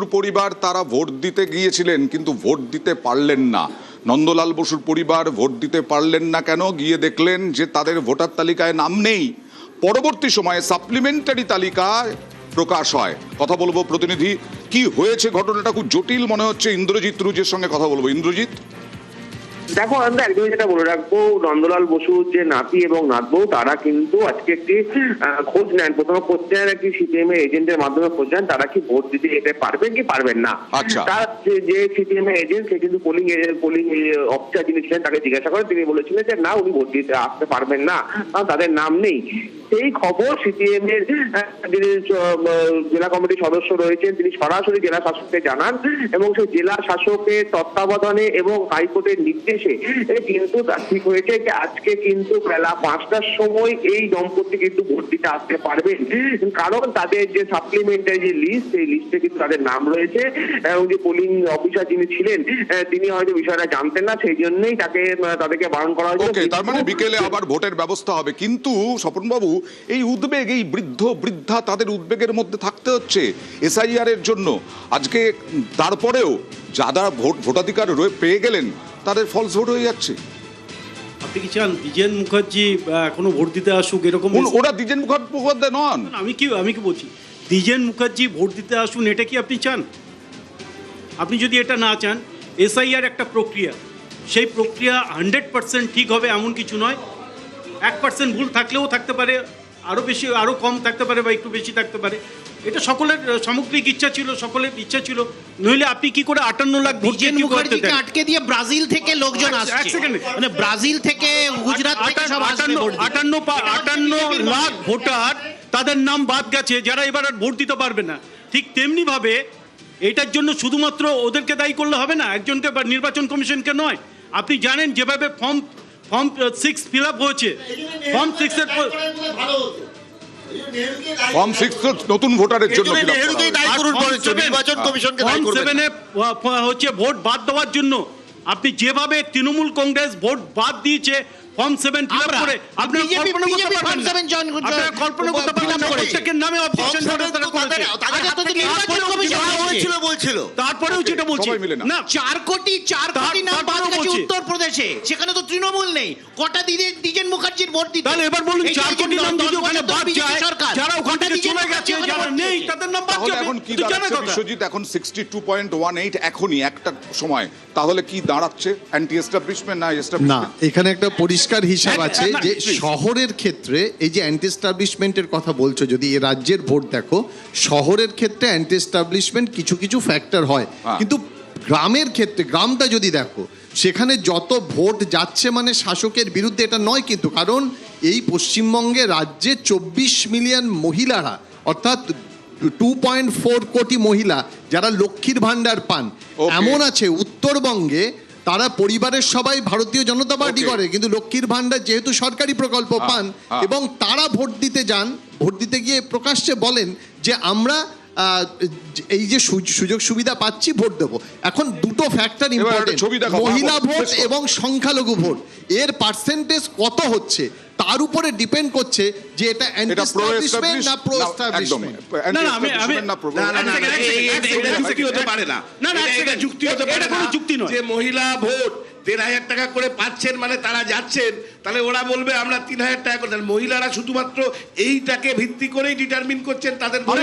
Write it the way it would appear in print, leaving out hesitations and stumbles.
পরিবার তারা ভোট দিতে গিয়েছিলেন কিন্তু ভোট দিতে পারলেন না। নন্দলাল বসুর পরিবার ভোট দিতে পারলেন না কেন? গিয়ে দেখলেন যে তাদের ভোটার তালিকায় নাম নেই। পরবর্তী সময়ে সাপ্লিমেন্টারি তালিকা প্রকাশ হয়। কথা বলবো প্রতিনিধি, কি হয়েছে ঘটনাটা খুব জটিল মনে হচ্ছে। ইন্দ্রজিৎ রুজের সঙ্গে কথা বলবো। ইন্দ্রজিৎ, দেখো, আমরা একদমই যেটা বলে রাখবো, নন্দলাল বসুর যে নাতি এবং নাতবউ তারা কিন্তু আজকে একটি খোঁজ নেন। প্রথমে খোঁজ নেন একটি সিপিএম এর এজেন্টের মাধ্যমে খোঁজ নেন তারা কি ভোট দিতে যেতে পারবেন কি পারবেন না। তার যে সিপিএম এর এজেন্ট সে কিন্তু পোলিং অফিসার যিনি ছিলেন তাকে জিজ্ঞাসা করেন, তিনি বলেছিলেন যে না, উনি ভোট দিতে আসতে পারবেন না, কারণ তাদের নাম নেই। সেই খবর সিপিএম এর যিনি জেলা কমিটির সদস্য রয়েছেন তিনি সরাসরি জেলা শাসককে জানান এবং সেই জেলা শাসকের তত্ত্বাবধানে এবং হাইকোর্টের নির্দেশে কিন্তু ঠিক হয়েছে যে আজকে কিন্তু বেলা 5টার সময় এই দম্পতি কিন্তু ভোট দিতে আসতে পারবেন, কারণ তাদের যে সাপ্লিমেন্টারি যে লিস্ট, সেই লিস্টে কিন্তু তাদের নাম রয়েছে এবং যে পোলিং অফিসার যিনি ছিলেন তিনি হয়তো বিষয়টা জানতেন না, সেই জন্যই তাদেরকে বারণ করা হয়েছে। তার মানে বিকেলে আবার ভোটের ব্যবস্থা হবে। কিন্তু স্বপনবাবু, এই উদ্বেগ, এই বৃদ্ধা তাদের উদ্বেগের মধ্যে থাকতে হচ্ছে এসআইআর এর জন্য। আজকে তারপরেও যারা ভোটাধিকার পেয়ে গেলেন তাদের ফলস ভোট হয়ে যাচ্ছে। আপনি কি চান দ্বিজেন মুখার্জি এখনো ভোট দিতে আসুক? এরকম ওরা দ্বিজেন মুখোপাধ্যায় নন। আমি কি বলছি, দ্বিজেন মুখার্জি ভোট দিতে আসুন, এটা কি আপনি চান? আপনি যদি এটা না চান, এসআইআর একটা প্রক্রিয়া, সেই প্রক্রিয়া 100% ঠিক হবে এমন কিছু নয়। 1% ভুল থাকলেও থাকতে পারে, আরও বেশি আরও কম থাকতে পারে বা একটু বেশি থাকতে পারে। এটা সকলের সামগ্রিক ইচ্ছা ছিল, সকলের ইচ্ছা ছিল। নইলে আপনি কি করে 58 লাখ ভোট আটকে দিয়ে ব্রাজিল থেকে লোকজন আসছে, মানে ব্রাজিল থেকে গুজরাট থেকে সব আসছে। 58 লাখ ভোটার তাদের নাম বাদ গেছে, যারা এবার আর ভোট দিতে পারবে না। ঠিক তেমনি ভাবে এটার জন্য শুধুমাত্র ওদেরকে দায়ী করলে হবে না, একজনকে বা নির্বাচন কমিশনকে নয়। আপনি জানেন যেভাবে ফর্ম 6 ফিল আপ হয়েছে, ফর্ম 6 এর ফর্ম 6 নতুন ভোটারের জন্য হচ্ছে ভোট বাদ দেওয়ার জন্য। আপনি যেভাবে তৃণমূল কংগ্রেস ভোট বাদ দিয়েছে ফর্ম 7 ফিল আপ করে, আপনারা কল্পনা করতে পারবেন না। আপনারা কল্পনা করতে পারবেন না প্রত্যেকের নামে অবজেকশন তারা করেছে। তারপরেও যেটা বলছি না, 4 কোটি নাম বাদ গেছে উত্তরপ্রদেশে, সেখানে তো তৃণমূল নেই। কটা দ্বিজেন মুখার্জির ভোট দিতে? তাহলে এবার বলুন 4 কোটি নাম যদি ওখানে বাদ যায়, যারা ওখান থেকে চলে গেছে, যারা নেই তাদের নাম বাদ যাবে। এখন কি দাঁড়াচ্ছে বিশ্বজিৎ? এখন 62.18 এখনই একটা সময়, তাহলে কি দাঁড়াচ্ছে? অ্যান্টি এস্টাবলিশমেন্ট না এস্টাবলিশমেন্ট? না, এখানে একটা পরিষ্কার হিসাব আছে যে শহরের ক্ষেত্রে এই যে অ্যান্টি এস্টাবলিশমেন্টের কথা বলছো, যদি এই রাজ্যের ভোট দেখো, শহরের ক্ষেত্রে অ্যান্টি এস্টাবলিশমেন্ট কিছু ফ্যাক্টর হয়, কিন্তু গ্রামের ক্ষেত্রে, গ্রামটা যদি দেখো, সেখানে যত ভোট যাচ্ছে মানে শাসকের বিরুদ্ধে, এটা নয় কিন্তু। কারণ এই পশ্চিমবঙ্গে রাজ্যে 24 মিলিয়ন মহিলারা, অর্থাৎ 2.4 কোটি মহিলা যারা লক্ষ্মীর ভান্ডার পান, এমন আছে উত্তরবঙ্গে তারা পরিবারের সবাই ভারতীয় জনতা পার্টি করে, কিন্তু লক্ষ্মীর ভান্ডার যেহেতু সরকারি প্রকল্প পান, এবং তারা ভোট দিতে যান, ভোট দিতে গিয়ে প্রকাশ্যে বলেন যে আমরা এই যে সুযোগ সুবিধা পাচ্ছি, ভোট দেব। এখন দুটো ফ্যাক্টর ইম্পর্টেন্ট, মহিলা ভোট এবং সংখ্যালঘু ভোট, এর পার্সেন্টেজ কত হচ্ছে তার উপরে ডিপেন্ড করছে যে এটা অ্যান্টি এস্টাবলিশমেন্ট না প্রো এস্টাবলিশমেন্ট। না না, আমি যুক্তি হতে পারে না। না না, এটা যুক্তি হতে পারে না। যুক্তি নয় যে মহিলা ভোট 13,000 টাকা করে পাচ্ছেন, মানে তারা যাচ্ছেন, তাহলে ওরা বলবে আমরা 3,000 টাকা করে। মহিলারা শুধুমাত্র এইটাকে ভিত্তি করেই ডিটারমিন করছেন তাদের ভোট।